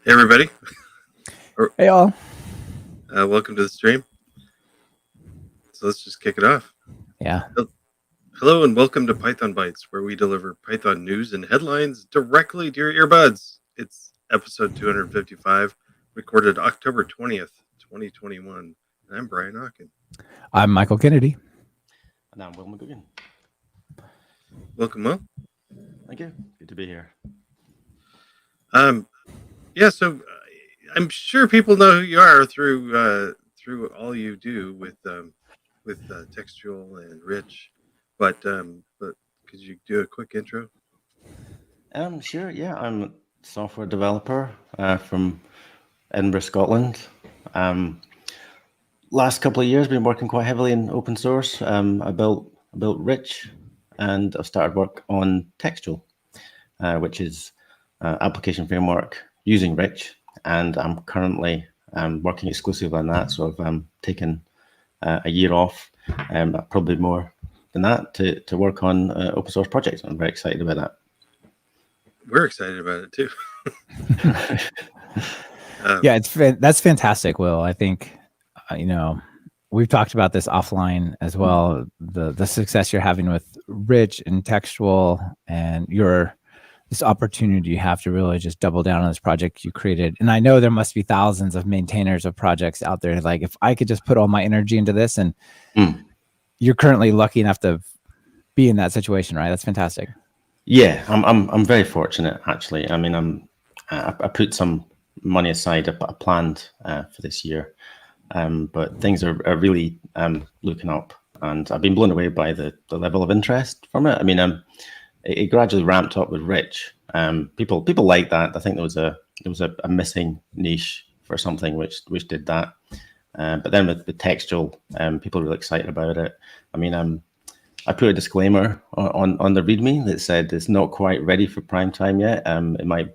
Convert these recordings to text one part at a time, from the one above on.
Hey everybody, Hey all. welcome to the stream. So let's just kick it off. Yeah. Hello and welcome to Python Bytes, where we deliver Python news and headlines directly to your earbuds. It's episode 255, recorded October 20th, 2021. And I'm Brian Hawken. I'm Michael Kennedy. And I'm Will McGugan. Welcome, Will. Thank you. Good to be here. So I'm sure people know who you are through all you do with textual and rich, but could you do a quick intro? Sure. Yeah, I'm a software developer from Edinburgh, Scotland. Last couple of years, been working quite heavily in open source. I built Rich, and I've started work on Textual, which is application framework using Rich, and I'm currently working exclusively on that. So I've taken a year off, probably more than that, to work on open source projects. I'm very excited about that. We're excited about it too. Yeah, that's fantastic, Will. I think we've talked about this offline as well. The success you're having with Rich and Textual, and this opportunity you have to really just double down on this project you created. And I know there must be thousands of maintainers of projects out there. Like, if I could just put all my energy into this, and you're currently lucky enough to be in that situation, right? That's fantastic. Yeah, I'm very fortunate, actually. I mean, I put some money aside, I planned for this year, but things are really looking up, and I've been blown away by the level of interest from it. I mean, it gradually ramped up with Rich. People like that. I think there was a missing niche for something which did that. But then with the Textual, people are really excited about it. I mean, I put a disclaimer on the README that said it's not quite ready for prime time yet. It might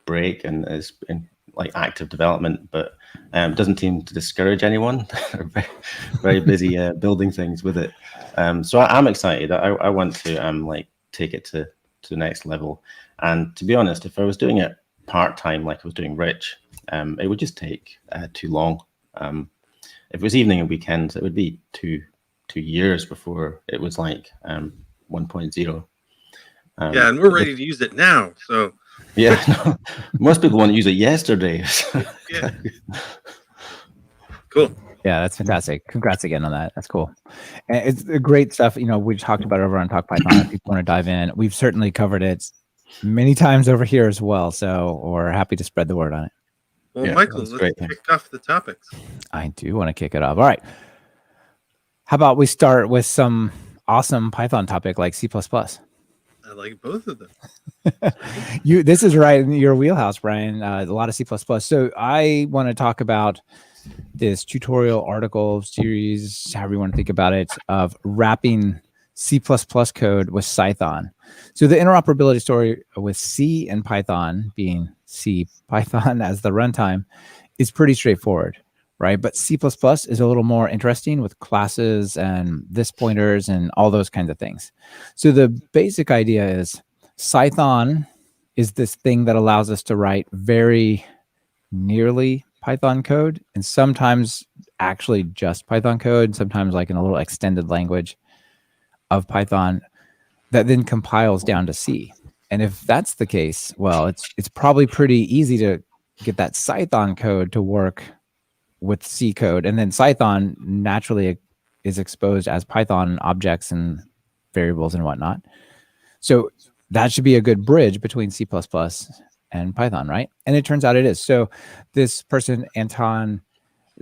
break and is in like active development, but it doesn't seem to discourage anyone. They're very, very busy building things with it. So I'm excited. I want to take it to the next level. And to be honest, if I was doing it part-time like I was doing Rich, it would just take too long. If it was evening and weekends, it would be two years before it was like 1.0. Yeah, and we're ready to use it now. So yeah, no, most people want to use it yesterday. Yeah. Cool. Yeah, that's fantastic. Congrats again on that. That's cool. And it's great stuff. We talked about it over on Talk Python. If people want to dive in, we've certainly covered it many times over here as well. So we're happy to spread the word on it. Well, Yeah, Michael, let's kick off the topics. I do want to kick it off. All right. How about we start with some awesome Python topic like C++? I like both of them. This is right in your wheelhouse, Brian. A lot of C++. So I want to talk about this tutorial article series, however you want to think about it, of wrapping C++ code with Cython. So the interoperability story with C and Python, being C Python as the runtime, is pretty straightforward, right? But C++ is a little more interesting with classes and this pointers and all those kinds of things. So the basic idea is Cython is this thing that allows us to write very nearly Python code, and sometimes actually just Python code, sometimes like in a little extended language of Python that then compiles down to C. And if that's the case, well, it's probably pretty easy to get that Cython code to work with C code, and then Cython naturally is exposed as Python objects and variables and whatnot. So that should be a good bridge between C++ and Python, right? And it turns out it is. So this person, Anton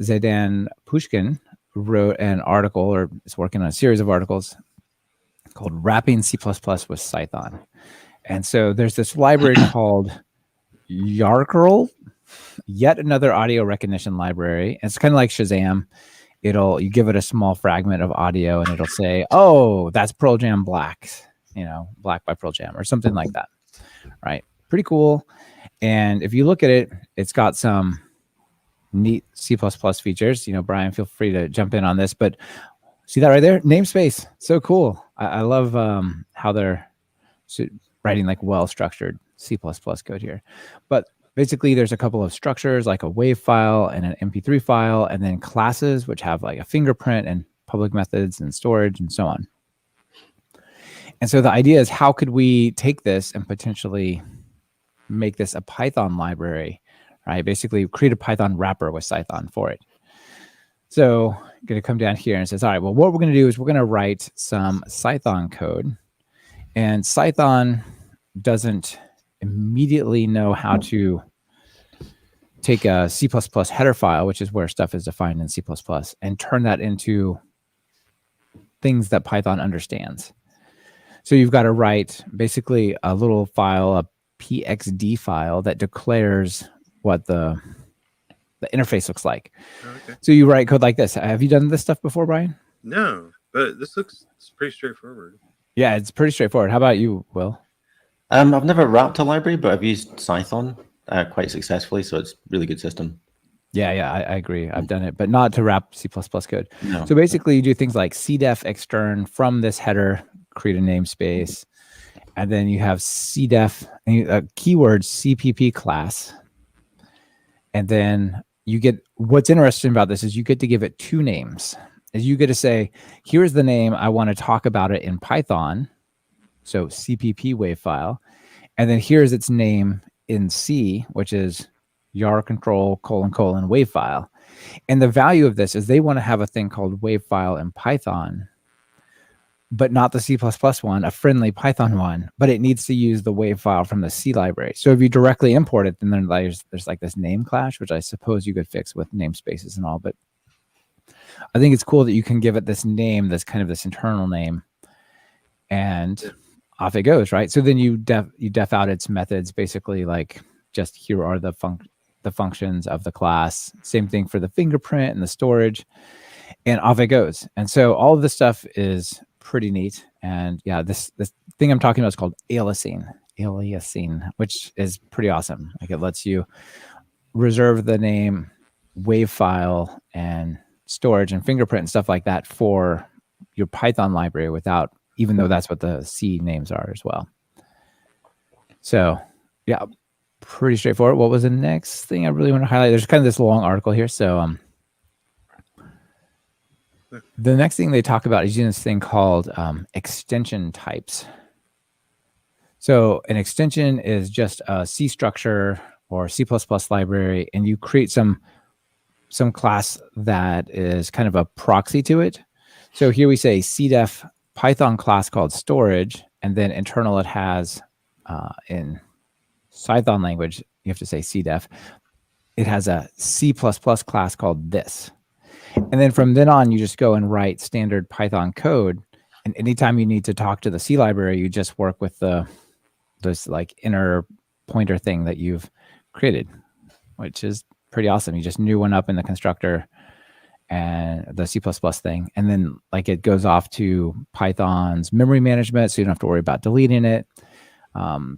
Zaydan Pushkin, wrote an article, or is working on a series of articles called Wrapping C++ with Cython. And so there's this library called Yarkurl, yet another audio recognition library. It's kind of like Shazam. You give it a small fragment of audio and it'll say, oh, that's Pearl Jam Black, Black by Pearl Jam or something like that, right? Pretty cool. And if you look at it, it's got some neat C++ features. Brian, feel free to jump in on this, but see that right there? Namespace. So cool. I love how they're writing like well-structured C++ code here. But basically there's a couple of structures like a WAV file and an MP3 file, and then classes which have like a fingerprint and public methods and storage and so on. And so the idea is, how could we take this and potentially make this a Python library, right? Basically create a Python wrapper with Cython for it. So I'm going to come down here and it says, all right, well, what we're going to do is we're going to write some Cython code. And Cython doesn't immediately know how to take a C++ header file, which is where stuff is defined in C++, and turn that into things that Python understands. So you've got to write basically a little file, a pxd file that declares what the interface looks like. Okay. So you write code like this. Have you done this stuff before, Brian? No, but this looks pretty straightforward. Yeah, it's pretty straightforward. How about you, Will? I've never wrapped a library, but I've used Cython quite successfully, so it's a really good system. Yeah, I agree. I've done it, but not to wrap C++ code. No. So basically you do things like cdef extern from this header, create a namespace, and then you have cdef, a keyword cpp class. And then you get, what's interesting about this is you get to give it two names. Is you get to say, here's the name, I want to talk about it in Python. So cpp wave file. And then here's its name in C, which is yar control : wave file. And the value of this is they want to have a thing called wave file in Python, but not the C++ one, a friendly Python one, but it needs to use the wave file from the C library. So if you directly import it, then there's like this name clash, which I suppose you could fix with namespaces and all, but I think it's cool that you can give it this name, this kind of this internal name, and off it goes, right? So then you def out its methods, basically like just here are the functions of the class. Same thing for the fingerprint and the storage, and off it goes. And so all of this stuff is pretty neat. And yeah, this thing I'm talking about is called aliasing, which is pretty awesome. Like it lets you reserve the name, wave file, and storage and fingerprint and stuff like that for your Python library without, even though that's what the C names are as well. So yeah, pretty straightforward. What was the next thing I really want to highlight? There's kind of this long article here. So the next thing they talk about is using this thing called extension types. So an extension is just a C structure or C++ library, and you create some class that is kind of a proxy to it. So here we say cdef Python class called storage, and then internal it has in Cython language, you have to say cdef. It has a C++ class called this. And then from then on, you just go and write standard Python code. And anytime you need to talk to the C library, you just work with this like inner pointer thing that you've created, which is pretty awesome. You just new one up in the constructor and the C++ thing. And then like it goes off to Python's memory management, so you don't have to worry about deleting it,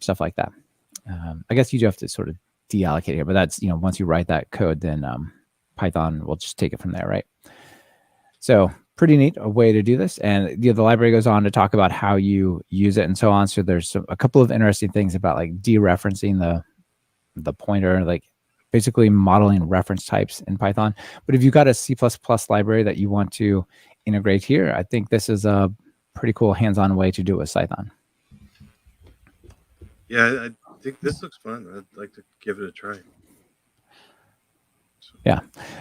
stuff like that. I guess you do have to sort of deallocate here, but that's, once you write that code, then Python will just take it from there, right? So pretty neat a way to do this. And the library goes on to talk about how you use it and so on. So there's a couple of interesting things about like dereferencing the pointer, like basically modeling reference types in Python. But if you've got a C++ library that you want to integrate here, I think this is a pretty cool hands-on way to do it with Cython. Yeah, I think this looks fun. I'd like to give it a try. Yeah,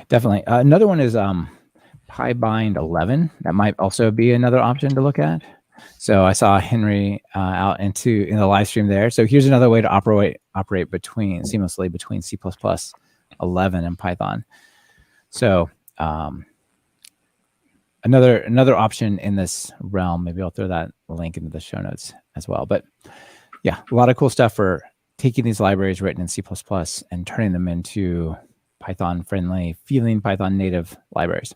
definitely. Another one is PyBind 11. That might also be another option to look at. So I saw Henry out in the live stream there. So here's another way to operate seamlessly between C++ 11 and Python. So another option in this realm. Maybe I'll throw that link into the show notes as well. But yeah, a lot of cool stuff for taking these libraries written in C++ and turning them into Python-friendly, feeling Python-native libraries.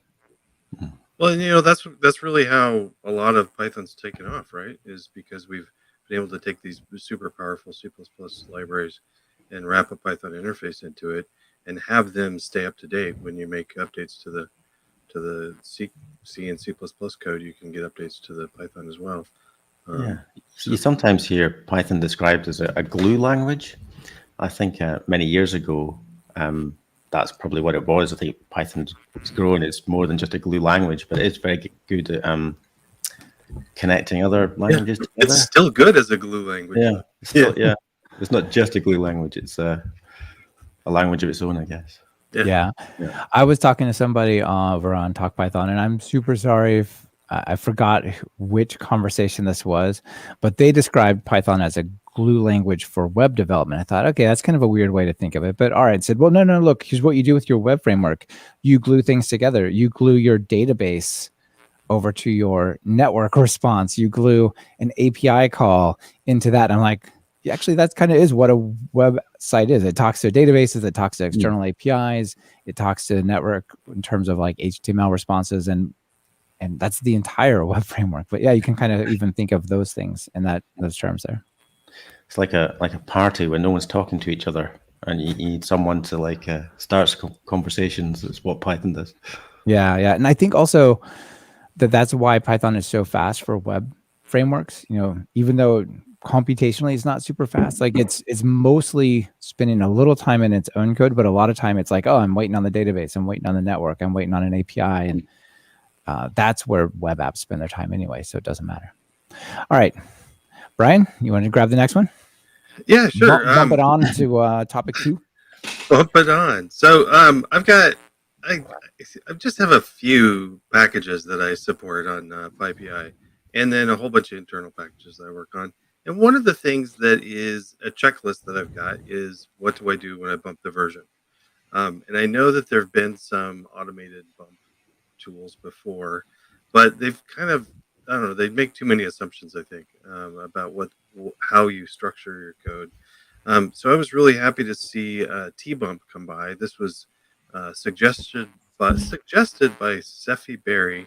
Well, that's really how a lot of Python's taken off, right? Is because we've been able to take these super powerful C++ libraries and wrap a Python interface into it and have them stay up to date. When you make updates to the C and C++ code, you can get updates to the Python as well. Yeah, you sometimes hear Python described as a glue language. I think many years ago, that's probably what it was. I think Python's grown. It's more than just a glue language, but it's very good at connecting other languages together. It's still good as a glue language. Yeah, yeah. It's not just a glue language. It's a language of its own, I guess. Yeah. I was talking to somebody over on Talk Python, and I'm super sorry if I forgot which conversation this was, but they described Python as a glue language for web development. I thought, okay, that's kind of a weird way to think of it, but all right. Said, well, no, look, here's what you do with your web framework. You glue things together. You glue your database over to your network response. You glue an API call into that. And I'm like, yeah, actually, that kind of is what a website is. It talks to databases, it talks to external APIs, it talks to network in terms of like HTML responses, and that's the entire web framework. But yeah, you can kind of even think of those things in those terms there. It's like a party where no one's talking to each other, and you need someone to like start conversations. That's what Python does. Yeah, and I think also that's why Python is so fast for web frameworks. You know, even though computationally it's not super fast, like it's mostly spending a little time in its own code, but a lot of time it's like, oh, I'm waiting on the database, I'm waiting on the network, I'm waiting on an API, and that's where web apps spend their time anyway, so it doesn't matter. All right, Brian, you want to grab the next one? Yeah, sure. Bump it on to topic 2. Bump it on. So I just have a few packages that I support on PyPI, and then a whole bunch of internal packages that I work on. And one of the things that is a checklist that I've got is, what do I do when I bump the version? And I know that there have been some automated bump tools before, but they've kind of, I don't know, they make too many assumptions, I think, about how you structure your code. So I was really happy to see tbump come by. This was suggested by Seffi Berry.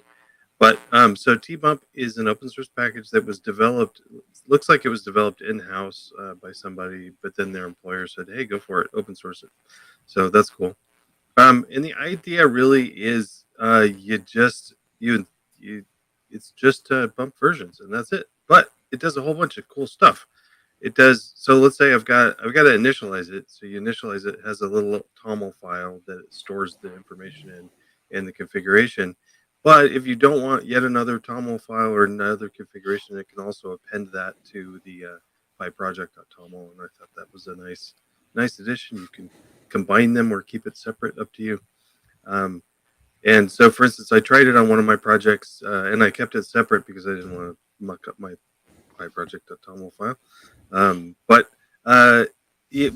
But so tbump is an open source package that was developed. Looks like it was developed in-house by somebody, but then their employer said, "Hey, go for it, open source it." So that's cool. And the idea really is it's just bump versions, and that's it. But it does a whole bunch of cool stuff. It does. So let's say I've got to initialize it. So you initialize it. It has a little toml file that it stores the information in the configuration. But if you don't want yet another toml file or another configuration, it can also append that to the pyproject.toml. And I thought that was a nice addition. You can combine them or keep it separate, up to you. And so, for instance, I tried it on one of my projects, and I kept it separate because I didn't want to muck up my pyproject.toml file. But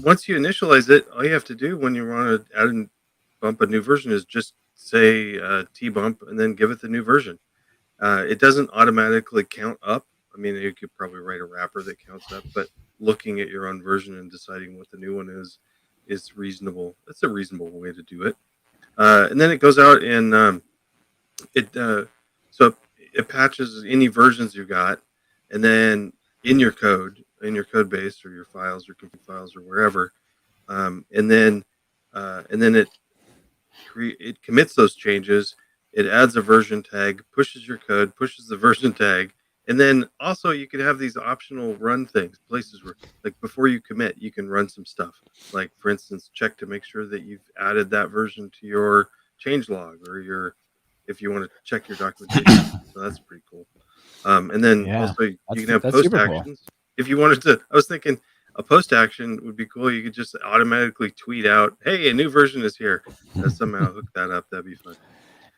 once you initialize it, all you have to do when you want to add and bump a new version is just say tbump and then give it the new version. It doesn't automatically count up. I mean, you could probably write a wrapper that counts up, but looking at your own version and deciding what the new one is reasonable. That's a reasonable way to do it. And then it goes out and so it patches any versions you got, and then in your code base or your files or config files or wherever, and then it commits those changes. It adds a version tag, pushes your code, pushes the version tag, and then also you can have these optional run things, places where, like, before you commit, you can run some stuff. Like, for instance, check to make sure that you've added that version to your change log, or if you want to check your documentation. So that's pretty cool. And then also you can have post actions. Cool. If you wanted to, I was thinking a post action would be cool. You could just automatically tweet out, "Hey, a new version is here." Somehow hook that up. That'd be fun.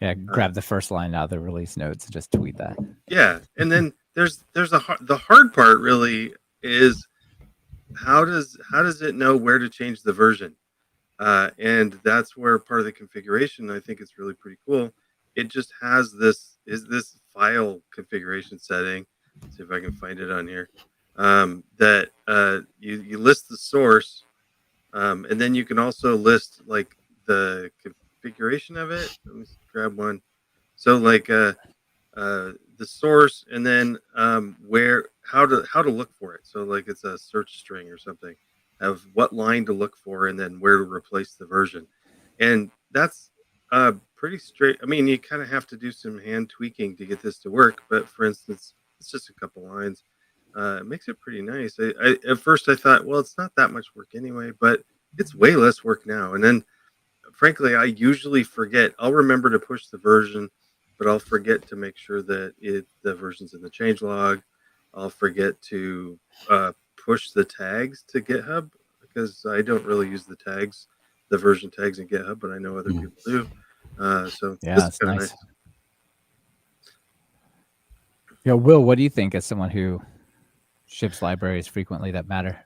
Yeah, grab the first line out of the release notes and just tweet that. Yeah, and then there's the hard part really is how does it know where to change the version, and that's where part of the configuration, I think, it's really pretty cool. It just has this file configuration setting. Let's see if I can find it on here. That you list the source, and then you can also list like the configuration of it. Let me grab one. So like the source, and then how to look for it. So like it's a search string or something of what line to look for, and then where to replace the version. And that's pretty straight. I mean, you kind of have to do some hand tweaking to get this to work. But for instance, it's just a couple lines. It makes it pretty nice. At first I thought, well, it's not that much work anyway, but it's way less work now. And then, frankly, I usually forget. I'll remember to push the version, but I'll forget to make sure that the version's in the changelog. I'll forget to push the tags to GitHub because I don't really use the version tags in GitHub, but I know other people do. So Yeah, this is it's kind of nice. nice. Yeah, Will, what do you think as someone who ships libraries frequently that matter?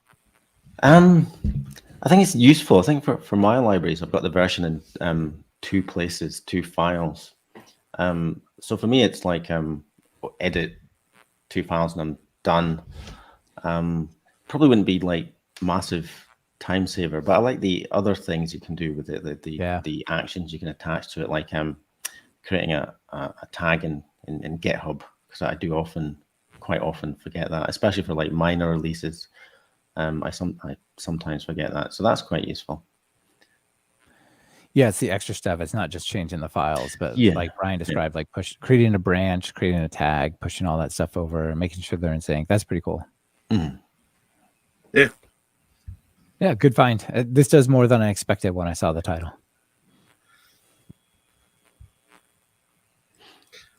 I think it's useful. I think for my libraries, I've got the version in two places, two files. So for me, it's like edit two files and I'm done. Probably wouldn't be like massive time saver, but I like the other things you can do with it, the actions you can attach to it, like creating a tag in GitHub, because I do quite often forget that, especially for like minor releases. I sometimes forget that, so that's quite useful. Yeah, it's the extra stuff. It's not just changing the files, but Yeah, like Brian described, like creating a branch, creating a tag, pushing all that stuff over, making sure they're in sync. That's pretty cool. Mm. Yeah. Yeah, good find. This does more than I expected when I saw the title.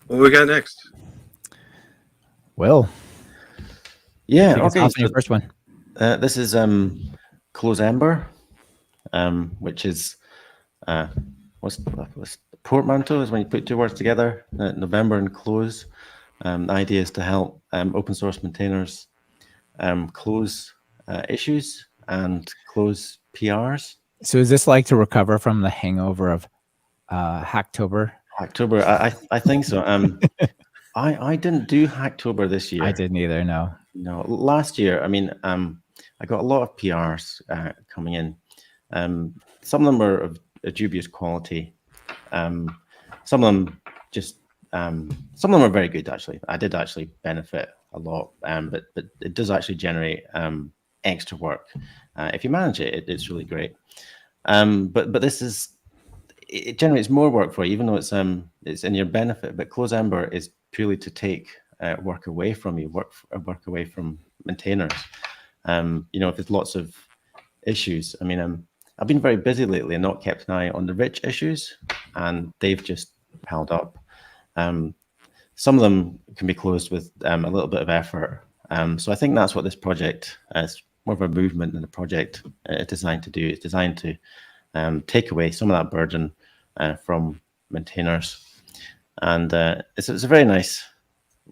What we got next? Will. Yeah, okay. okay. So your first one. This is Closember, which is what's portmanteau is when you put two words together. November and close. The idea is to help open source maintainers close issues and close PRs. So is this like to recover from the hangover of Hacktober? Hacktober, I think so. I didn't do Hacktober this year. I didn't either. No. Last year, I mean, I got a lot of PRs coming in. Some of them were of a dubious quality. Some of them just, some of them are very good actually. I did actually benefit a lot, but it does actually generate extra work. If you manage it, it's really great. But this is, it generates more work for you, even though it's in your benefit. But Closember is purely to take work away from you, work away from maintainers. If there's lots of issues, I mean, I've been very busy lately and not kept an eye on the rich issues, and they've just piled up. Some of them can be closed with a little bit of effort. So I think that's what this project is, more of a movement than a project designed to do. It's designed to take away some of that burden from maintainers. And it's a very nice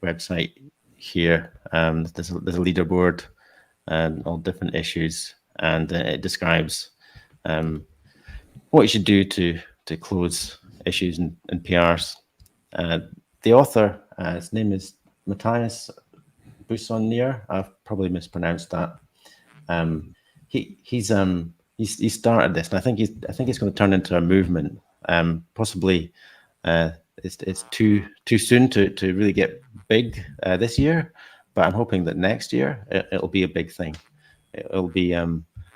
website here. There's a leaderboard and all different issues, and it describes what you should do to close issues and PRs. The author, his name is Matthias Bussonnier. I've probably mispronounced that. He started this, and I think he's going to turn into a movement. Possibly, it's too soon to really get big this year, but I'm hoping that next year it'll be a big thing. It'll be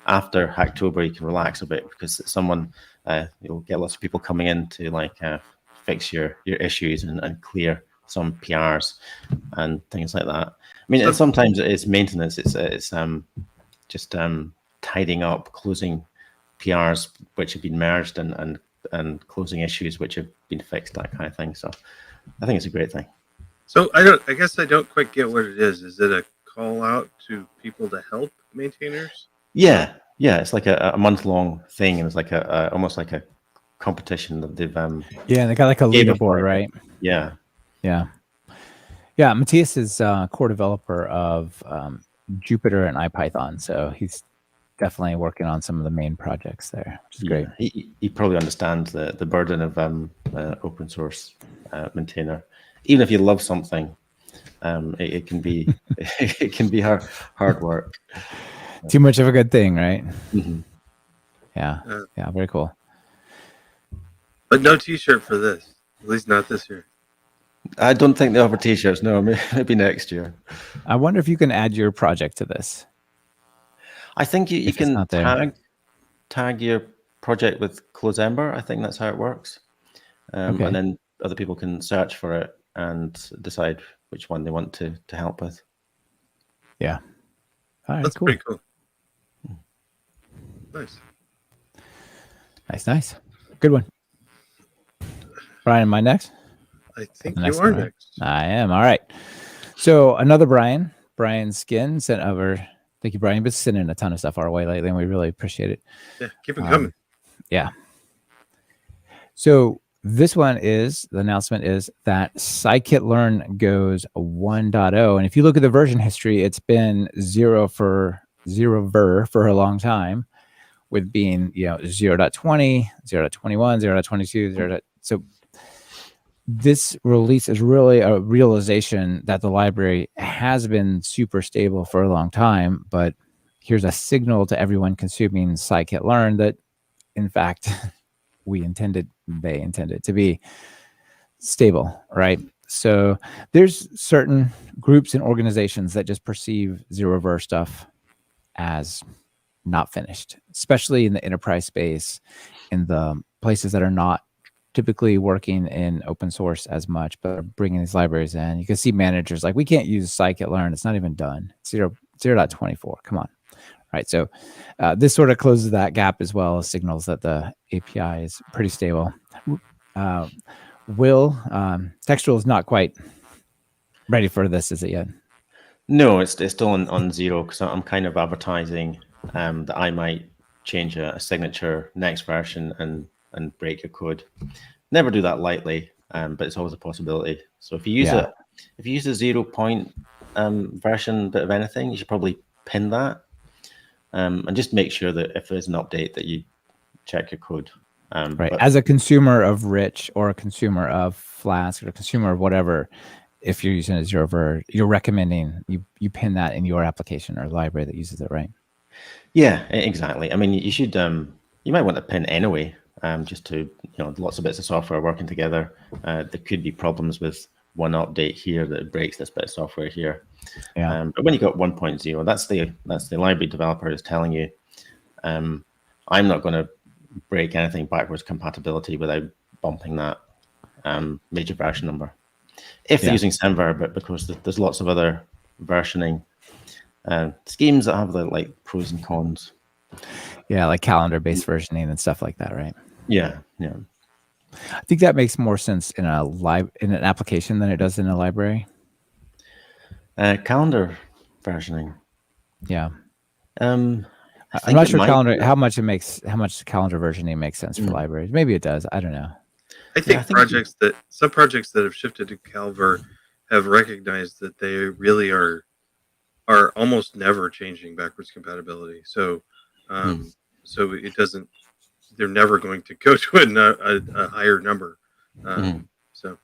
after Hacktober, you can relax a bit, because you'll get lots of people coming in to fix your issues and clear some PRs and things like that. I mean, sometimes it's maintenance. It's just tidying up, closing PRs which have been merged, and closing issues which have been fixed, that kind of thing. So I think it's a great thing. So I guess I don't quite get what it is. Is it a call out to people to help maintainers? Yeah. It's like a month-long thing, and it's like almost like a competition that they've yeah, they got like a leaderboard, right? Yeah. Matthias is core developer of Jupyter and IPython, so he's definitely working on some of the main projects there, which is great. He probably understands the burden of open source maintainer. Even if you love something, it can be it can be hard work. Too much of a good thing, right? Mm-hmm. Yeah, very cool. But no T-shirt for this, at least not this year. I don't think they offer T-shirts. No, maybe next year. I wonder if you can add your project to this. I think you can tag your project with Closember. I think that's how it works. And then other people can search for it and decide which one they want to help with. Yeah. All right, That's cool. pretty cool. Nice. Nice. Good one. Brian, am I next? I think The you next are one, right? next. I am. All right. So another Brian Skin sent over. Thank you, Brian. Been sending a ton of stuff our way lately, and we really appreciate it. Yeah, keep it coming. Yeah. So this one is, the announcement is that scikit-learn goes 1.0. And if you look at the version history, it's been zero ver for a long time, with being 0.20, 0.21, 0.22, 0. So this release is really a realization that the library has been super stable for a long time, but here's a signal to everyone consuming scikit-learn that, in fact, they intended to be stable, right? So there's certain groups and organizations that just perceive zero-ver stuff as not finished, especially in the enterprise space, in the places that are not typically working in open source as much, but are bringing these libraries in. You can see managers like, we can't use scikit-learn. It's not even done. 0.24. Come on. Right. So this sort of closes that gap as well as signals that the API is pretty stable. Textual is not quite ready for this, is it yet? No, it's still on zero, because I'm kind of advertising that I might change a signature next version and break your code. Never do that lightly, but it's always a possibility. So if you use a 0 point version bit of anything, you should probably pin that, and just make sure that if there's an update that you check your code. Right. As a consumer of Rich or a consumer of Flask or a consumer of whatever, if you're using a zero-ver, you're recommending you pin that in your application or library that uses it, right? Yeah, exactly. I mean, you should you might want to pin anyway, just to, lots of bits of software working together. There could be problems with one update here that breaks this bit of software here. Yeah. But when you got 1.0, that's the library developer is telling you, I'm not going to break anything backwards compatibility without bumping that major version number. If they're using Semver, but because there's lots of other versioning schemes that have the like pros and cons. Yeah, like calendar-based versioning and stuff like that, right? Yeah. I think that makes more sense in an application than it does in a library. Calendar versioning. Yeah. I'm not sure how much calendar versioning makes sense for libraries. Maybe it does. I don't know. I think some projects that have shifted to Calver have recognized that they really are almost never changing backwards compatibility. So so it doesn't. They're never going to go to a higher number. So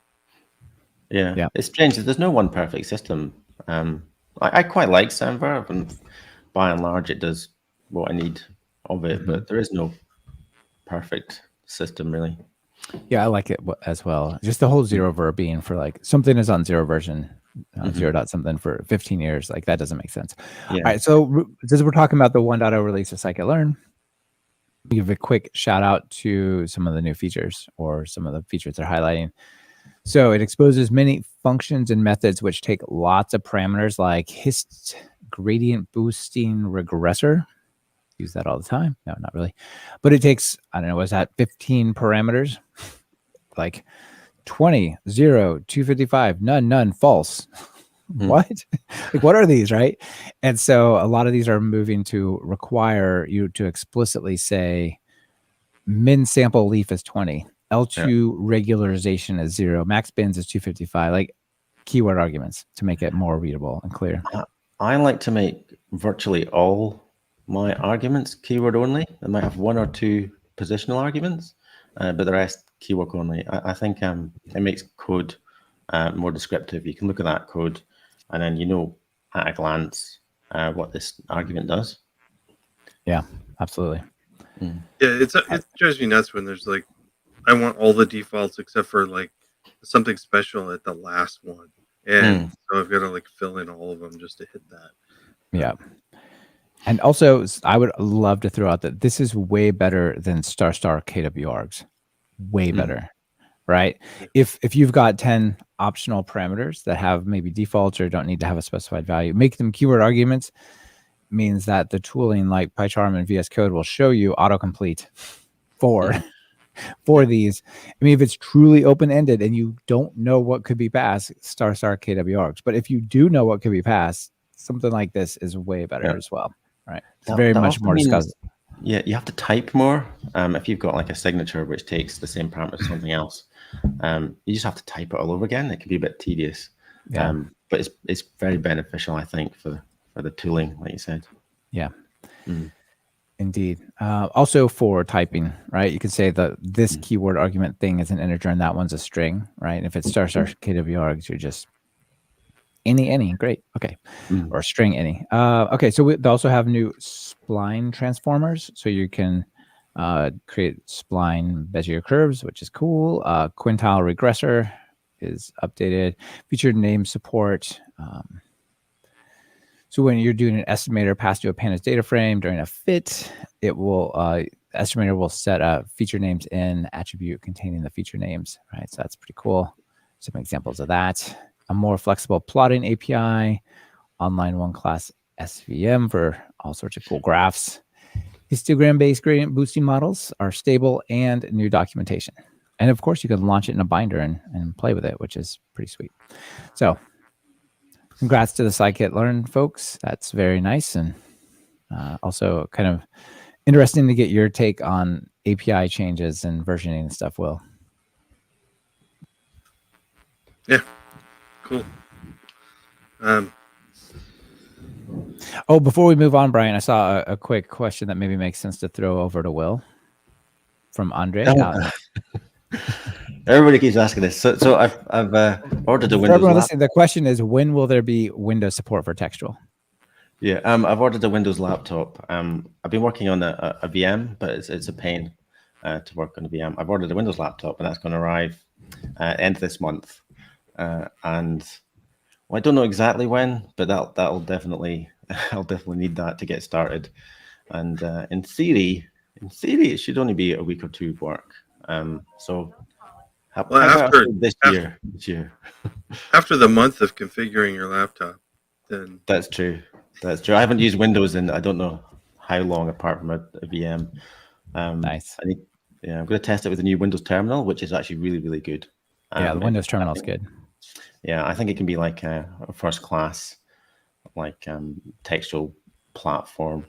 yeah, it's strange. There's no one perfect system. I quite like Semver, and by and large, it does what I need of it. But there is no perfect system, really. Yeah, I like it as well. Just the whole zero-ver being for like something is on zero version, 0. something for 15 years. Like that doesn't make sense. Yeah. All right. So since we're talking about the 1.0 release of scikit-learn, give a quick shout out to some of the new features or some of the features they're highlighting. So it exposes many functions and methods which take lots of parameters, like hist gradient boosting regressor. Use that all the time. No, not really. But it takes, I don't know, was that 15 parameters? Like 20, 0, 255, none, false. What? Like, what are these, right? And so a lot of these are moving to require you to explicitly say min sample leaf is 20, L2 regularization is 0, max bins is 255, like keyword arguments to make it more readable and clear. I like to make virtually all my arguments keyword only. I might have 1 or 2 positional arguments, but the rest keyword only. I think it makes code more descriptive. You can look at that code and then at a glance what this argument does. Yeah, absolutely. Yeah, it drives me nuts when there's like, I want all the defaults except for like something special at the last one, and so I've got to like fill in all of them just to hit that. Yeah. And also, I would love to throw out that this is way better than ** KWArgs. Way better. right? If you've got 10 optional parameters that have maybe defaults or don't need to have a specified value, make them keyword arguments means that the tooling like PyCharm and VS Code will show you autocomplete for these. I mean, if it's truly open-ended and you don't know what could be passed, ** KWArgs. But if you do know what could be passed, something like this is way better as well, right? It's very much more discussed. Yeah, you have to type more. If you've got like a signature which takes the same parameter as something else, you just have to type it all over again. It can be a bit tedious, but it's very beneficial, I think, for the tooling, like you said. Yeah. Indeed. Also for typing, right? You could say that this keyword argument thing is an integer and that one's a string, right? And if it's ** KWArgs, you're just any, great. Okay. Or string any. Okay. So they also have new spline transformers. So you can create spline Bezier curves, which is cool. Quintile regressor is updated. Featured name support. So when you're doing an estimator passed to a pandas data frame during a fit, it will estimator will set a feature names in attribute containing the feature names, right? So that's pretty cool. Some examples of that. A more flexible plotting API, online one class SVM for all sorts of cool graphs. Histogram-based gradient boosting models are stable and new documentation. And of course, you can launch it in a binder and play with it, which is pretty sweet. So congrats to the scikit-learn folks. That's very nice. And also kind of interesting to get your take on API changes and versioning and stuff, Will. Yeah, cool. Oh, before we move on, Brian, I saw a quick question that maybe makes sense to throw over to Will from Andre. Everybody keeps asking this. So I've ordered a Windows laptop. The question is, when will there be Windows support for textual? Yeah, I've ordered a Windows laptop. I've been working on a VM, but it's a pain to work on a VM. I've ordered a Windows laptop, and that's going to arrive end of this month. And well, I don't know exactly when, but that'll definitely I'll definitely need that to get started. And in theory, it should only be a week or two of work. So after this year, after the month of configuring your laptop, then that's true. I haven't used Windows in I don't know how long, apart from a VM. Nice. I'm going to test it with the new Windows terminal, which is actually really, really good. The Windows terminal is good. Yeah, I think it can be like a first class, like textual platform.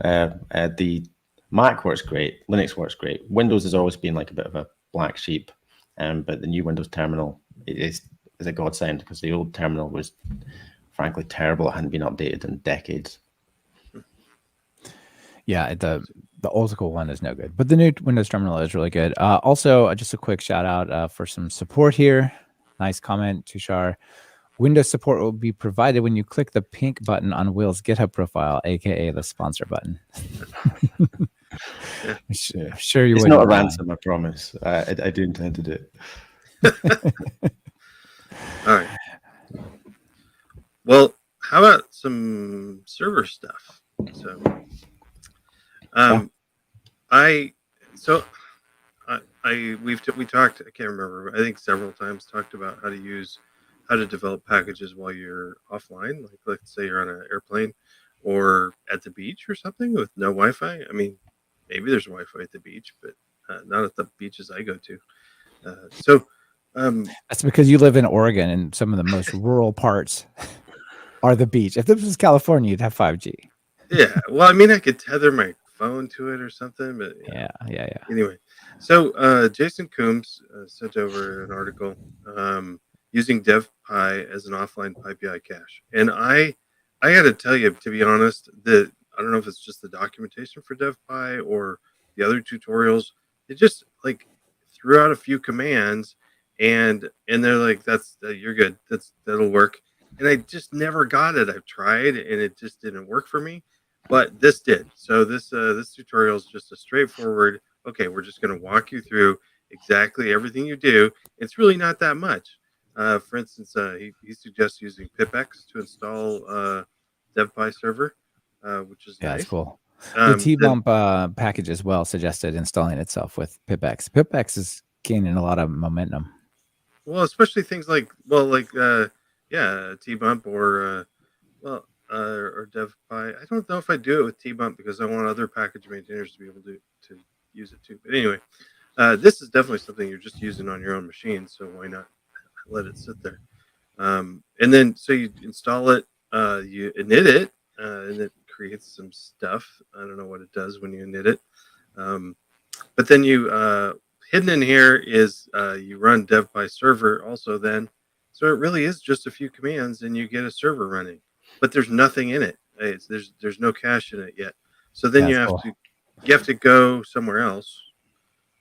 The Mac works great. Linux works great. Windows has always been like a bit of a black sheep, but the new Windows terminal is a godsend, because the old terminal was frankly terrible. It hadn't been updated in decades. Yeah, the old school one is no good, but the new Windows terminal is really good. Also, just a quick shout out for some support here. Nice comment, Tushar. Windows support will be provided when you click the pink button on Will's GitHub profile, aka the sponsor button. Sure, you. It's not a ransom, I promise. I do intend to do it. All right. Well, how about some server stuff? So, we talked. I can't remember. I think several times talked about how to develop packages while you're offline. Like, let's say you're on an airplane or at the beach or something with no Wi-Fi. I mean, maybe there's Wi-Fi at the beach, but not at the beaches I go to. That's because you live in Oregon, and some of the most rural parts are the beach. If this was California, you'd have 5G. Yeah. Well, I mean, I could tether my phone to it or something, but yeah. Anyway, so Jason Coombs sent over an article using devpi as an offline PyPI cache, and I got to tell you, to be honest, that I don't know if it's just the documentation for devpi or the other tutorials. It just like threw out a few commands, and they're like, you're good. That'll work. And I just never got it. I've tried, and it just didn't work for me. But this did. So this tutorial is just a straightforward. Okay, we're just going to walk you through exactly everything you do. It's really not that much. For instance, he suggests using pipx to install devpi server, which is nice. That's cool. The tbump package as well suggested installing itself with pipx. Pipx is gaining a lot of momentum. Well, especially things like tbump or devpi. I don't know if I do it with tbump because I want other package maintainers to be able to use it too. But anyway, this is definitely something you're just using on your own machine, so why not let it sit there? And then so you install it, you init it, and it creates some stuff. I don't know what it does when you init it, but then you hidden in here is you run devpi server also then, so it really is just a few commands and you get a server running, but there's nothing in it. There's no cache in it yet. So then That's cool. you have to go somewhere else,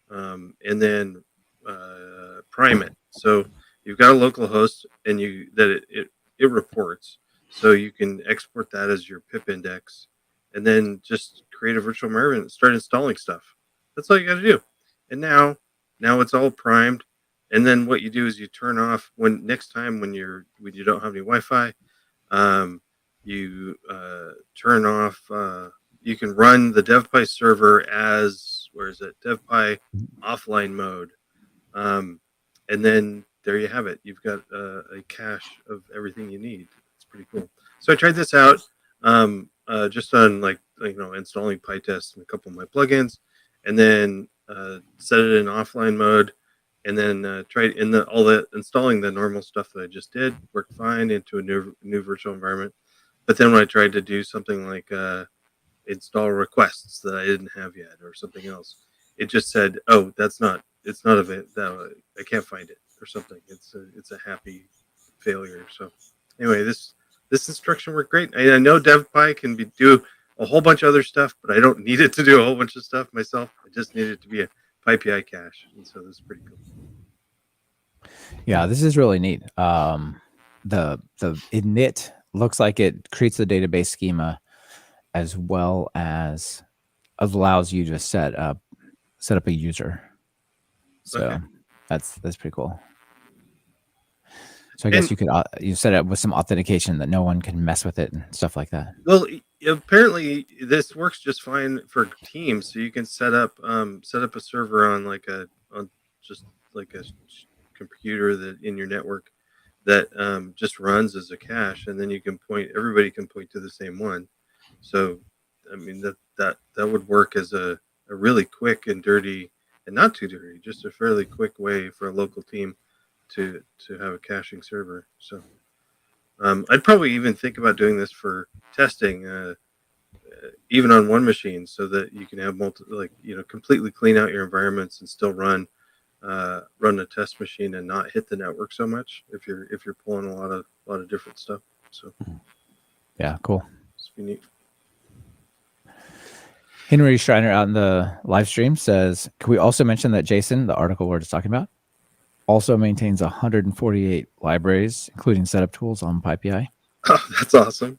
and then prime it. So you've got a local host, and it reports. So you can export that as your pip index, and then just create a virtual environment and start installing stuff. That's all you got to do. And now it's all primed. And then what you do is you turn off next time when you don't have any Wi-Fi, you turn off. You can run the devpi server as devpi offline mode, and then there you have it. You've got a cache of everything you need. It's pretty cool. So I tried this out just on installing PyTest and a couple of my plugins, and then set it in offline mode, and then tried installing the normal stuff that I just did worked fine into a new virtual environment. But then when I tried to do something like install requests that I didn't have yet or something else, it just said, "Oh, it's not available. I can't find it," or something. It's a happy failure. So anyway, this instruction worked great. I know devpi can do a whole bunch of other stuff, but I don't need it to do a whole bunch of stuff myself. I just need it to be a PyPI cache, and so this is pretty cool. Yeah, this is really neat. The init looks like it creates the database schema as well as allows you to set up a user. So Okay. that's pretty cool. So I guess you could you set it up with some authentication that no one can mess with it and stuff like that. Well, apparently this works just fine for Teams. So you can set up a server on just like a computer that in your network that just runs as a cache, and then everybody can point to the same one. So I mean that would work as a really quick and dirty, and not too dirty, just a fairly quick way for a local team to have a caching server. So I'd probably even think about doing this for testing, even on one machine, so that you can have completely clean out your environments and still run a test machine and not hit the network so much if you're pulling a lot of different stuff. So yeah, cool. It's neat. Henry Schreiner out in the live stream says, "Can we also mention that Jason, the article we're just talking about, also maintains 148 libraries, including setup tools on PyPI?" Oh, that's awesome.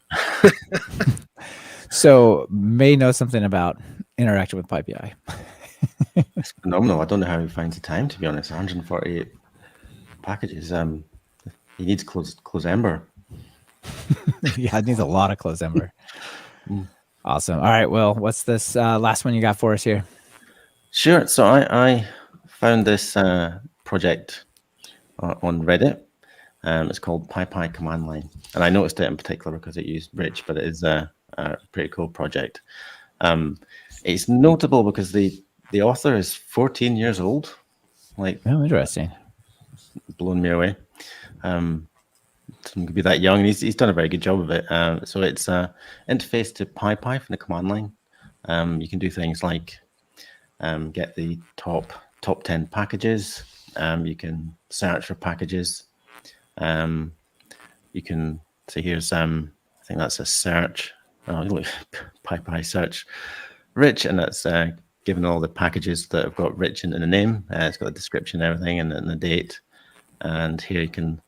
So may know something about interacting with PyPI. It's phenomenal. I don't know how he finds the time, to be honest. 148 packages. He needs Closember. Yeah, it needs a lot of Closember. Awesome. All right. Well, what's this last one you got for us here? Sure. So I found this project on Reddit. It's called PyPI command line, and I noticed it in particular because it used Rich, but it is a pretty cool project. It's notable because the author is 14 years old. Like, oh, interesting. Blown me away. Someone could be that young, and he's done a very good job of it. So it's interface to PyPI from the command line. You can do things like get the top 10 packages. You can search for packages. You can see here's I think that's a search. Oh, look, PyPI search Rich, and that's given all the packages that have got Rich in the name. It's got a description and everything, and the date. And here you can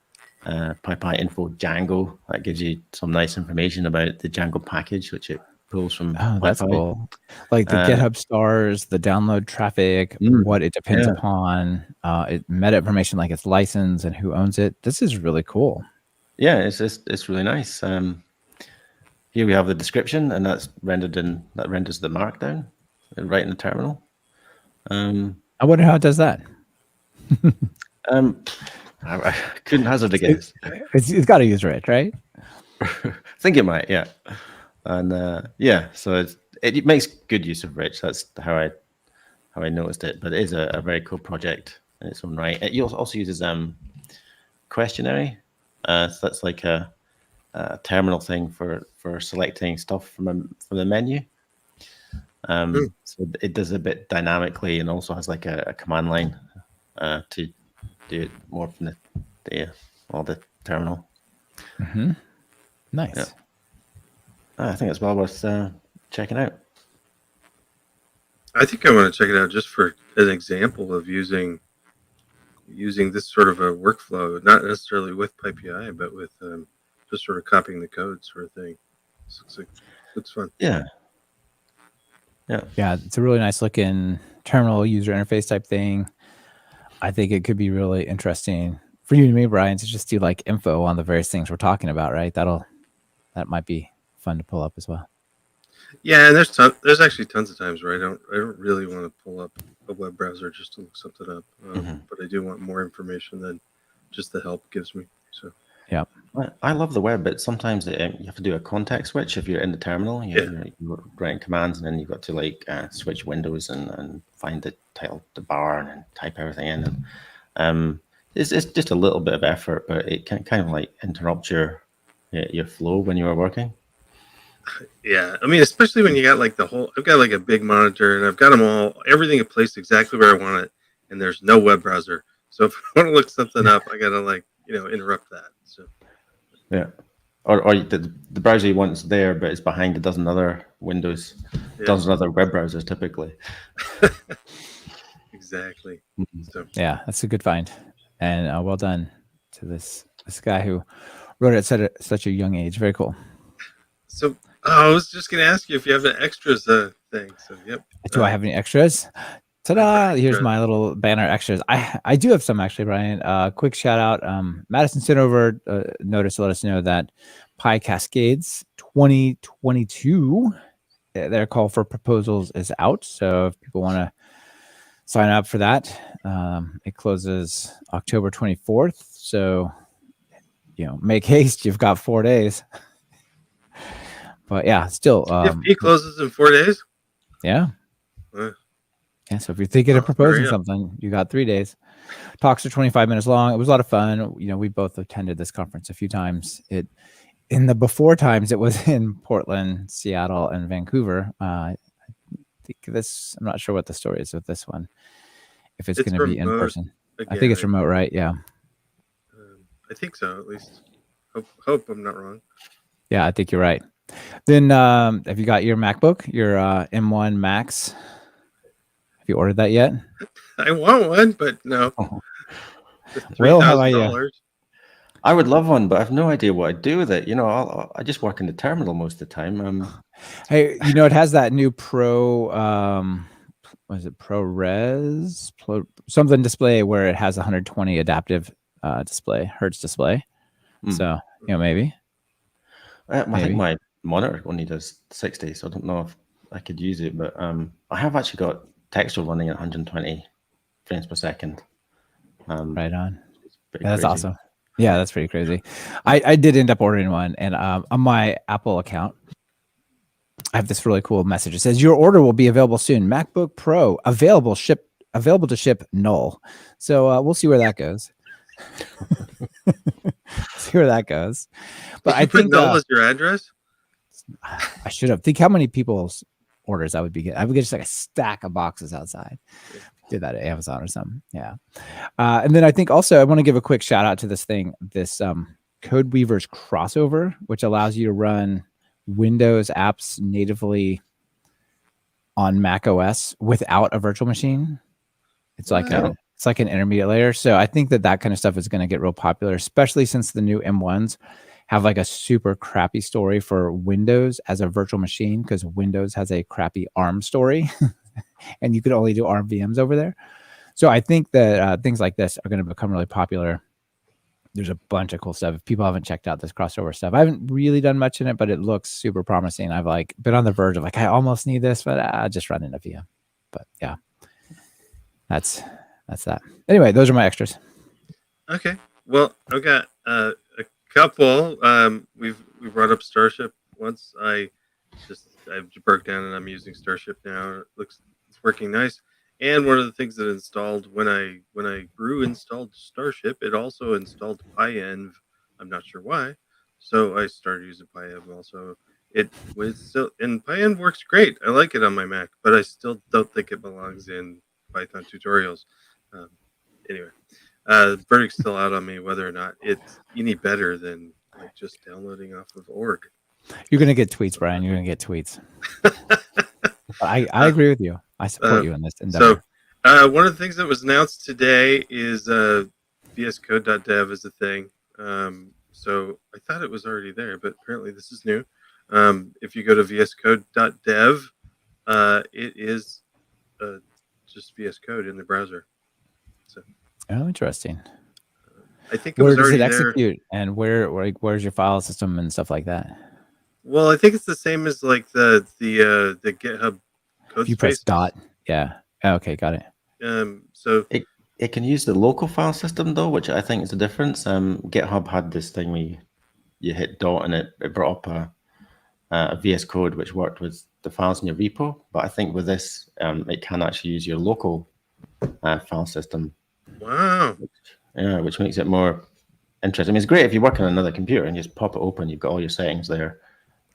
PyPI info Django. That gives you some nice information about the Django package, which it pulls from Oh, that's PyPI. cool. Like the GitHub stars, the download traffic, what it depends upon, meta information like its license and who owns it. This is really cool. Yeah, it's really nice. Here we have the description, and that renders the markdown right in the terminal. I wonder how it does that. I couldn't hazard a guess. It's got to use Rich, right? I think it might, yeah. And so it makes good use of Rich. That's how I noticed it. But it is a very cool project in its own right. It also uses questionary. So that's like a terminal thing for selecting stuff from the menu. So it does a bit dynamically, and also has like a command line to do it more from the terminal. Mm-hmm. Nice. Yeah. I think it's well worth checking out. I think I want to check it out just for an example of using this sort of a workflow, not necessarily with PyPI, but with just sort of copying the code sort of thing. Looks fun. Yeah. It's a really nice looking terminal user interface type thing. I think it could be really interesting for you and me, Brian, to just do like info on the various things we're talking about, right? That might be fun to pull up as well. Yeah, and there's actually tons of times where I don't really want to pull up a web browser just to look something up, but I do want more information than just the help gives me. So yeah, I love the web, but sometimes you have to do a context switch if you're in the terminal. You're writing commands, and then you've got to like switch windows and find the title, the bar, and then type everything in. And it's just a little bit of effort, but it can kind of like interrupt your flow when you are working. Yeah, I mean, especially when you got like I've got like a big monitor, and I've got everything placed exactly where I want it, and there's no web browser. So if I want to look something up, I gotta interrupt that. So yeah, or the browser you want is there, but it's behind a dozen other windows, dozen other web browsers typically. Exactly. So yeah, that's a good find, and well done to this guy who wrote it at such a young age. Very cool. So I was just going to ask you if you have an extras thing. So yep. Do I have any extras? Ta-da! Here's my little banner extras. I do have some actually, Brian. Quick shout out. Madison sent over notice to let us know that Pi Cascades 2022, their call for proposals is out. So if people want to sign up for that, it closes October 24th. So make haste. You've got 4 days. But yeah, still. PFP closes in 4 days? Yeah. Yeah, so if you're thinking of proposing something, you got 3 days. Talks are 25 minutes long. It was a lot of fun. We both attended this conference a few times. In the before times, it was in Portland, Seattle, and Vancouver. I think I'm not sure what the story is with this one. If it's going to be in person. Again, I think it's remote, right? Yeah. I think so, at least. Hope I'm not wrong. Yeah, I think you're right. Then have you got your MacBook, your M1 Max? Have you ordered that yet? I want one, but no. Will, how about you? I would love one, but I have no idea what I'd do with it. I just work in the terminal most of the time. Hey, it has that new Pro, what is it, ProRes? Something display where it has 120 adaptive hertz display. So, maybe. I think my monitor only does 60, so I don't know if I could use it, but I have actually got texture running at 120 frames per second. Right on. That's awesome. Yeah, that's pretty crazy. I did end up ordering one, and on my Apple account, I have this really cool message. It says your order will be available soon. MacBook Pro available to ship null. So we'll see where that goes. See where that goes. But I think null is your address. I should have. Think how many people's orders I would be getting. I would get just like a stack of boxes outside. Did that at Amazon or something. Yeah. And then I think also I want to give a quick shout out to this Codeweaver's crossover, which allows you to run Windows apps natively on Mac OS without a virtual machine. It's like an intermediate layer. So I think that kind of stuff is going to get real popular, especially since the new M1s have like a super crappy story for Windows as a virtual machine, because Windows has a crappy ARM story and you could only do ARM VMs over there. So I think that things like this are going to become really popular. There's a bunch of cool stuff. If people haven't checked out this crossover stuff, I haven't really done much in it, but it looks super promising. I've been on the verge of I almost need this, but I just run in a VM. But yeah, that's that's that. Anyway, those are my extras. Okay. Well, I've got a couple. We brought up Starship once. I broke down and I'm using Starship now. It's working nice. And one of the things that installed when I installed Starship, it also installed PyEnv. I'm not sure why. So I started using PyEnv also. It was still, and PyEnv works great. I like it on my Mac, but I still don't think it belongs in Python tutorials. Anyway, the verdict's still out on me whether or not it's any better than like just downloading off of org. You're gonna get tweets, Brian. You're gonna get tweets. I agree with you. I support you in this endeavor. So, one of the things that was announced today is vscode.dev is a thing. So I thought it was already there, but apparently this is new. If you go to vscode.dev, it is just VS Code in the browser. So, oh, interesting. I think it Where was does already it execute, and where's your file system and stuff like that? Well, I think it's the same as like the GitHub code If you press spaces. dot, yeah. Okay, got it. So it can use the local file system though, which I think is the difference. GitHub had this thing where you hit dot and it brought up a VS Code which worked with the files in your repo. But I think with this, it can actually use your local file system. wow. Which makes it more interesting. I mean, it's great if you work on another computer and you just pop it open. You've got all your settings there.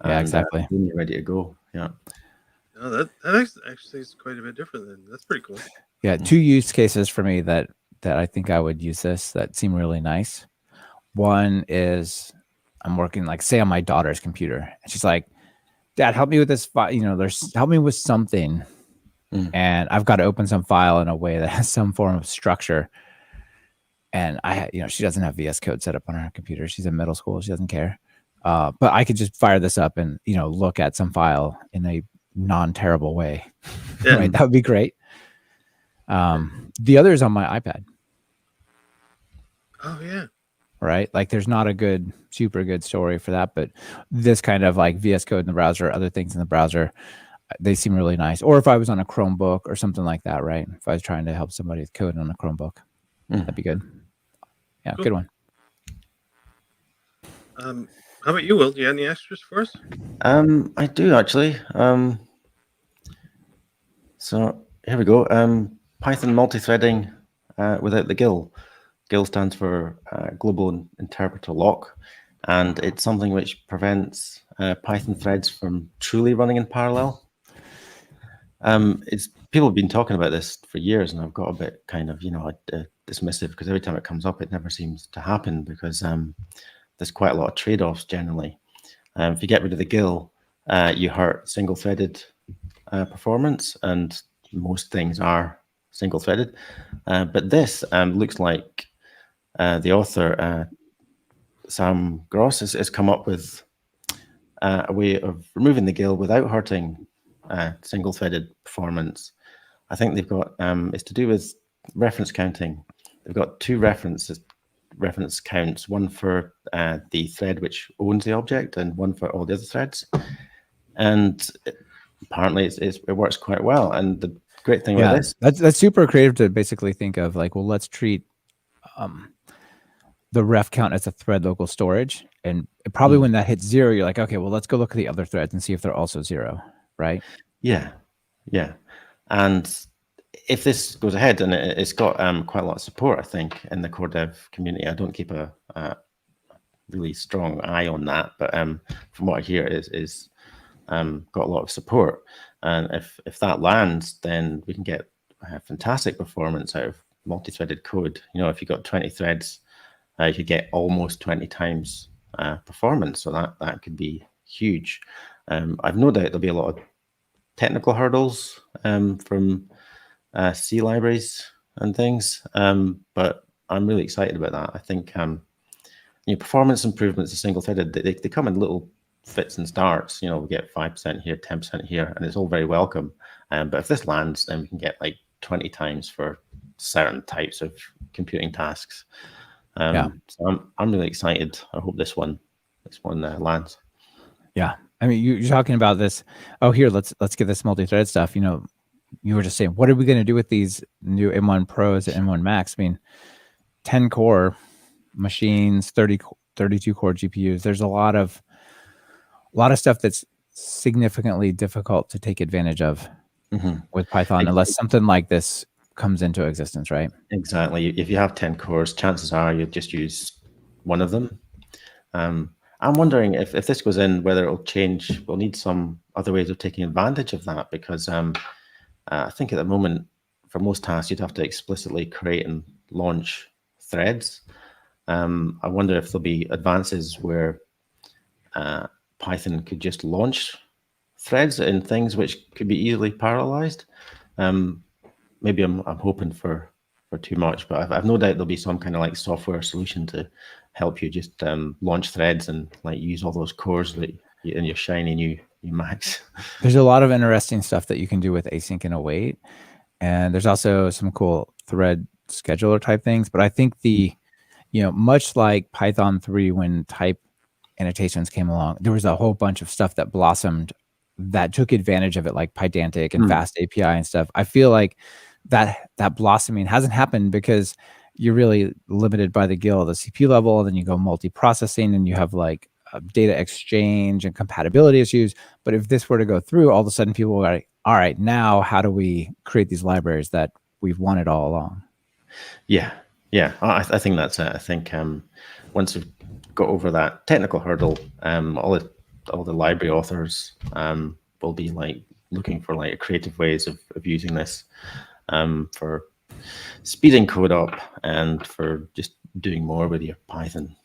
Yeah, exactly. Then you're ready to go. Yeah. No, that actually is quite a bit different. Then that's pretty cool. Yeah, two use cases for me that I think I would use this that seem really nice. One is I'm working like say on my daughter's computer, and she's like, "Dad, help me with this file. Help me with something," and I've got to open some file in a way that has some form of structure. And she doesn't have VS Code set up on her computer. She's in middle school. She doesn't care. But I could just fire this up and, look at some file in a non-terrible way. Yeah. Right? That would be great. The other is on my iPad. Oh yeah. Right. Like there's not a super good story for that, but this kind of like VS Code in the browser, other things in the browser, they seem really nice. Or if I was on a Chromebook or something like that, right? If I was trying to help somebody with code on a Chromebook, that'd be good. Yeah, Cool. good one. How about you, Will? Do you have any extras for us? I do actually. So here we go. Python multi-threading without the GIL. GIL stands for Global Interpreter Lock, and it's something which prevents Python threads from truly running in parallel. People have been talking about this for years, and I've got a bit kind of dismissive because every time it comes up, it never seems to happen because there's quite a lot of trade-offs generally. If you get rid of the GIL, you hurt single-threaded performance, and most things are single-threaded. But this looks like the author, Sam Gross, has come up with a way of removing the GIL without hurting single-threaded performance. I think they've got, it's to do with reference counting. They've got two reference counts, one for the thread which owns the object and one for all the other threads. And apparently it works quite well. And the great thing about this, that's super creative to basically think of like, well, let's treat the ref count as a thread local storage. And probably when that hits 0, you're like, okay, well, let's go look at the other threads and see if they're also 0, right? Yeah. And if this goes ahead, and it's got quite a lot of support, I think, in the core dev community. I don't keep a really strong eye on that, but from what I hear, is got a lot of support. And if that lands, then we can get fantastic performance out of multi-threaded code. If you got 20 threads, you could get almost 20 times performance. So that could be huge. I've no doubt there'll be a lot of technical hurdles from C libraries and things, but I'm really excited about that. I think performance improvements of single-threaded, they come in little fits and starts. We get 5% here, 10% here, and it's all very welcome. But if this lands, then we can get like 20 times for certain types of computing tasks. So I'm really excited. I hope this one lands. Yeah. I mean, you're talking about this. Oh, here, let's get this multi-thread stuff. you were just saying, what are we going to do with these new M1 Pros and M1 Max? I mean, 10 core machines, 32 core GPUs. There's a lot of stuff that's significantly difficult to take advantage of with Python, unless something like this comes into existence, right? Exactly. If you have 10 cores, chances are you just use one of them. I'm wondering if this goes in, whether it'll change. We'll need some other ways of taking advantage of that, because I think at the moment, for most tasks, you'd have to explicitly create and launch threads. I wonder if there'll be advances where Python could just launch threads in things which could be easily parallelized. Maybe I'm hoping for too much, but I've no doubt there'll be some kind of like software solution to help you just launch threads and like use all those cores that in your shiny new Macs. There's a lot of interesting stuff that you can do with async and await, and there's also some cool thread scheduler type things. But I think much like Python 3 when type annotations came along, there was a whole bunch of stuff that blossomed that took advantage of it, like Pydantic and Fast API and stuff. I feel like that blossoming hasn't happened because you're really limited by the GIL, the CPU level, and then you go multi-processing and you have like data exchange and compatibility issues. But if this were to go through, all of a sudden people are like, all right, now how do we create these libraries that we've wanted all along? Yeah. I think that's it. I think once we've got over that technical hurdle, all the library authors will be like looking for like creative ways of using this for speeding code up and for just doing more with your Python.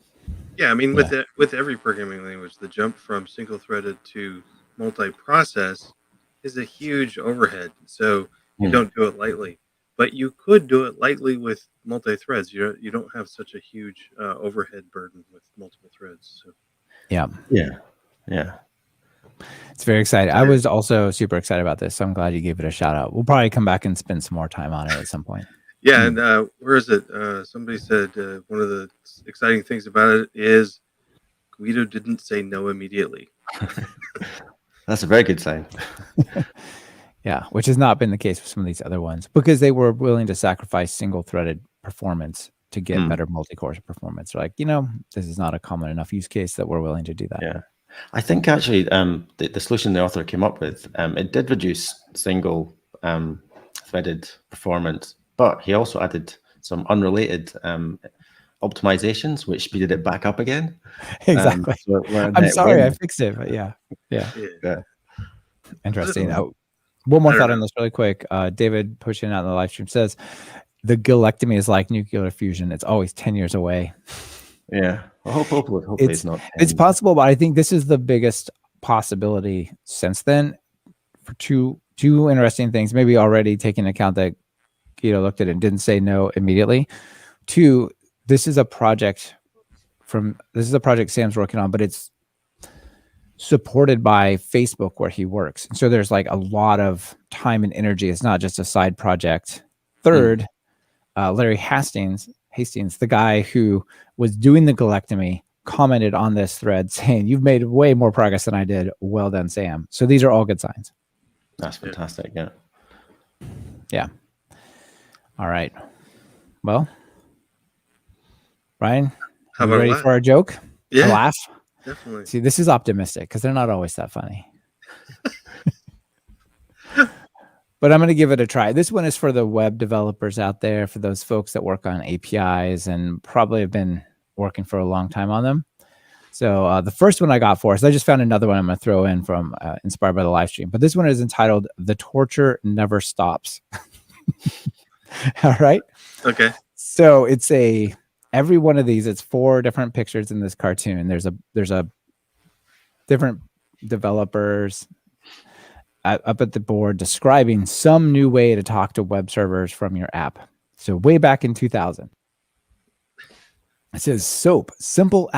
Yeah, I mean, with every programming language, the jump from single-threaded to multi-process is a huge overhead. So you don't do it lightly. But you could do it lightly with multi-threads. You don't have such a huge overhead burden with multiple threads. So. Yeah. It's very exciting. I was also super excited about this, so I'm glad you gave it a shout out. We'll probably come back and spend some more time on it at some point. Yeah, and where is it? Somebody said one of the exciting things about it is Guido didn't say no immediately. That's a very good sign. Yeah, which has not been the case with some of these other ones, because they were willing to sacrifice single-threaded performance to get better multi-core performance. They're like, this is not a common enough use case that we're willing to do that. Yeah, I think actually the solution the author came up with, it did reduce single threaded performance, but he also added some unrelated optimizations, which speeded it back up again. Exactly. So I'm sorry, I fixed it, but yeah. Interesting. One more thought on this really quick. David pushing out in the live stream says, the gilectomy is like nuclear fusion. It's always 10 years away. Yeah. Well, hopefully it's not. It's possible, but I think this is the biggest possibility since then for two interesting things. Maybe already taking into account that Guido looked at it and didn't say no immediately. Two, this is a project Sam's working on, but it's supported by Facebook where he works. And so there's like a lot of time and energy. It's not just a side project. Third, Larry Hastings, the guy who was doing the gilectomy, commented on this thread saying, "You've made way more progress than I did. Well done, Sam." So these are all good signs. That's fantastic. Yeah. Yeah. All right. Well, Ryan, are you ready for our joke? Yeah. A laugh? Definitely. See, this is optimistic because they're not always that funny. But I'm going to give it a try. This one is for the web developers out there, for those folks that work on APIs and probably have been working for a long time on them. So the first one I got for us, I just found another one I'm going to throw in from inspired by the live stream. But this one is entitled "The Torture Never Stops." All right. Okay. So it's every one of these, it's 4 different pictures in this cartoon. There's a different developers up at the board describing some new way to talk to web servers from your app. So way back in 2000, it says SOAP, Simple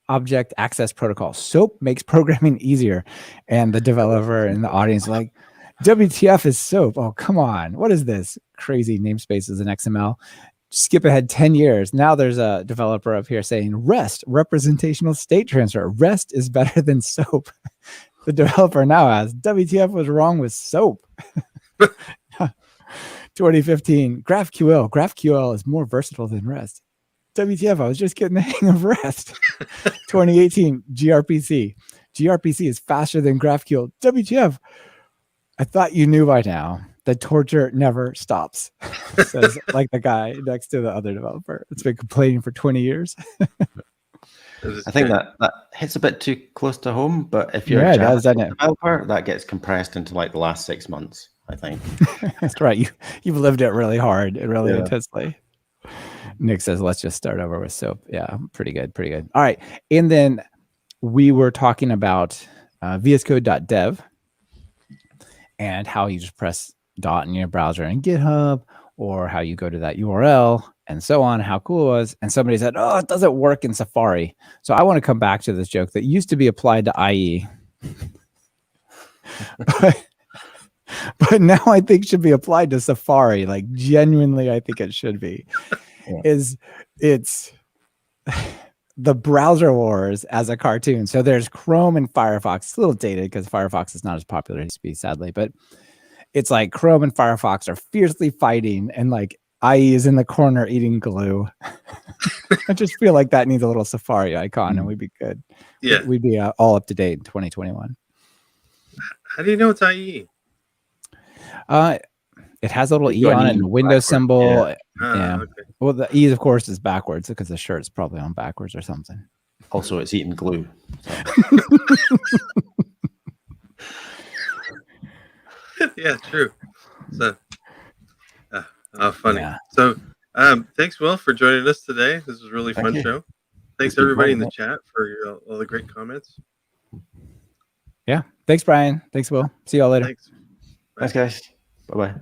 Object Access Protocol. SOAP makes programming easier. And the developer and the audience are like, WTF is SOAP? Oh, come on. What is this? Crazy namespaces in XML. Skip ahead 10 years. Now there's a developer up here saying REST, representational state transfer. REST is better than SOAP. The developer now asks, WTF was wrong with SOAP? 2015, GraphQL. GraphQL is more versatile than REST. WTF, I was just getting the hang of REST. 2018, gRPC. gRPC is faster than GraphQL. WTF, I thought you knew by now. The torture never stops. Says like the guy next to the other developer. It's been complaining for 20 years. I think that hits a bit too close to home, but if you're Yeah, a it does, doesn't Java it? developer, that gets compressed into like the last 6 months, I think. That's right. You've lived it really hard and really Yeah. intensely. Nick says, let's just start over with SOAP. Yeah, pretty good, pretty good. All right. And then we were talking about VSCode.dev and how you just press dot in your browser in GitHub, or how you go to that URL and so on, how cool it was. And somebody said, oh, it doesn't work in Safari. So I want to come back to this joke that used to be applied to IE. but now I think should be applied to Safari. Like genuinely, I think it should be. Yeah. It's the browser wars as a cartoon. So there's Chrome and Firefox. It's a little dated because Firefox is not as popular as it used to be, sadly. But it's like Chrome and Firefox are fiercely fighting, and like IE is in the corner eating glue. I just feel like that needs a little Safari icon, and we'd be good. Yeah. We'd be all up to date in 2021. How do you know it's IE? It has a little You E got on an it and E a window symbol. Yeah. Yeah. Okay. Well, the E, of course, is backwards because the shirt's probably on backwards or something. Also, it's eating glue. Yeah, true. So, funny. Yeah. So, thanks, Will, for joining us today. This was a really Thank fun you. show. Thanks, It's been everybody fun, in the yeah. chat for all the great comments. Yeah. Thanks, Brian. Thanks, Will. See y'all later. Thanks. Thanks, guys. Bye-bye.